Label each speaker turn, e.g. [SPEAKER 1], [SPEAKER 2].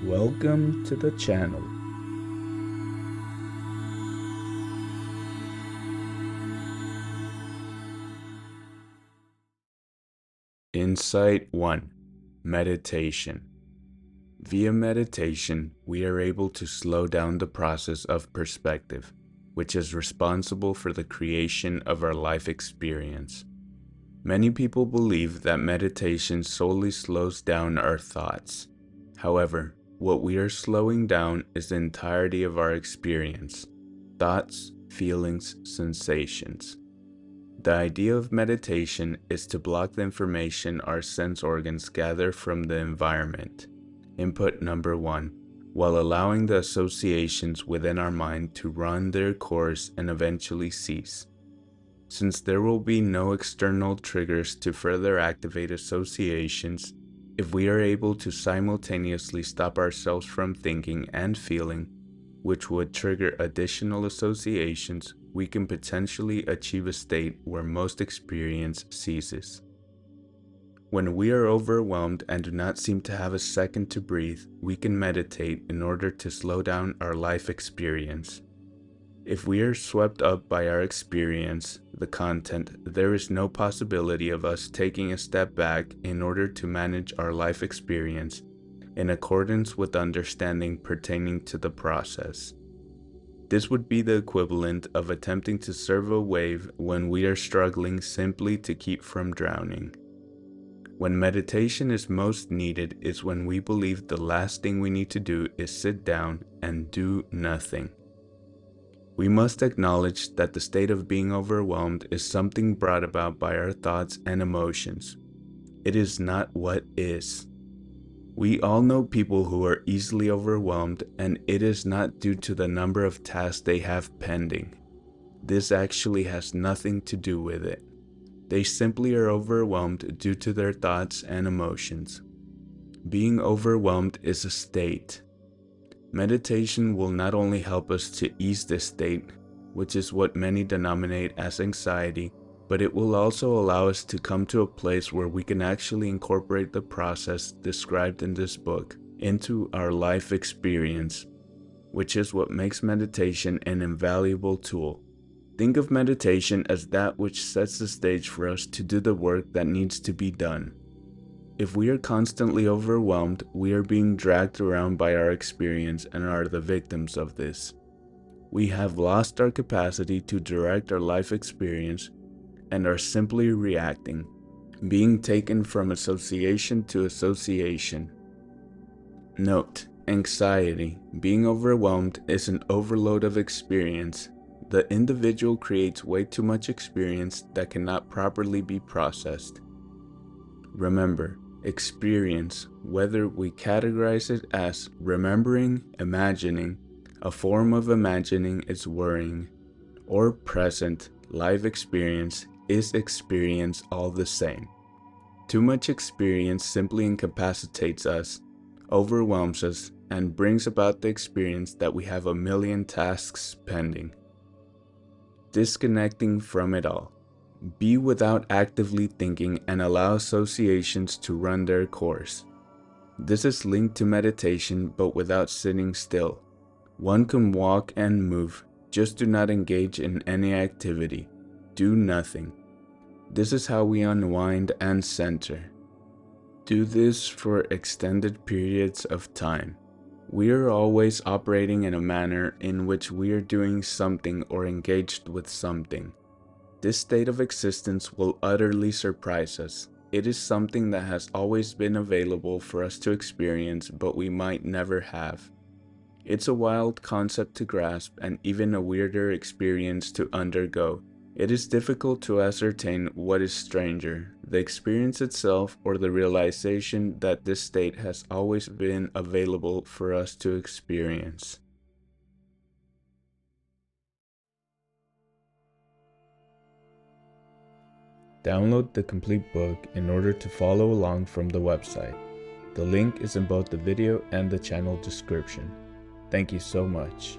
[SPEAKER 1] Welcome to the channel. Insight 1. Meditation. Via meditation, we are able to slow down the process of perspective, which is responsible for the creation of our life experience. Many people believe that meditation solely slows down our thoughts. However, what we are slowing down is the entirety of our experience: thoughts, feelings, sensations. The idea of meditation is to block the information our sense organs gather from the environment, input number 1, while allowing the associations within our mind to run their course and eventually cease. Since there will be no external triggers to further activate associations, if we are able to simultaneously stop ourselves from thinking and feeling, which would trigger additional associations, we can potentially achieve a state where most experience ceases. When we are overwhelmed and do not seem to have a second to breathe, we can meditate in order to slow down our life experience. If we are swept up by our experience, the content, there is no possibility of us taking a step back in order to manage our life experience in accordance with understanding pertaining to the process. This would be the equivalent of attempting to surf a wave when we are struggling simply to keep from drowning. When meditation is most needed is when we believe the last thing we need to do is sit down and do nothing. We must acknowledge that the state of being overwhelmed is something brought about by our thoughts and emotions. It is not what is. We all know people who are easily overwhelmed, and it is not due to the number of tasks they have pending. This actually has nothing to do with it. They simply are overwhelmed due to their thoughts and emotions. Being overwhelmed is a state. Meditation will not only help us to ease this state, which is what many denominate as anxiety, but it will also allow us to come to a place where we can actually incorporate the process described in this book into our life experience, which is what makes meditation an invaluable tool. Think of meditation as that which sets the stage for us to do the work that needs to be done. If we are constantly overwhelmed, we are being dragged around by our experience and are the victims of this. We have lost our capacity to direct our life experience and are simply reacting, being taken from association to association. Note: anxiety, being overwhelmed, is an overload of experience. The individual creates way too much experience that cannot properly be processed. Remember, experience, whether we categorize it as remembering, imagining, a form of imagining is worrying, or present, live experience, is experience all the same. Too much experience simply incapacitates us, overwhelms us, and brings about the experience that we have a million tasks pending. Disconnecting from it all. Be without actively thinking and allow associations to run their course. This is linked to meditation, but without sitting still. One can walk and move, just do not engage in any activity. Do nothing. This is how we unwind and center. Do this for extended periods of time. We are always operating in a manner in which we are doing something or engaged with something. This state of existence will utterly surprise us. It is something that has always been available for us to experience, but we might never have. It's a wild concept to grasp and even a weirder experience to undergo. It is difficult to ascertain what is stranger, the experience itself or the realization that this state has always been available for us to experience. Download the complete book in order to follow along from the website. The link is in both the video and the channel description. Thank you so much.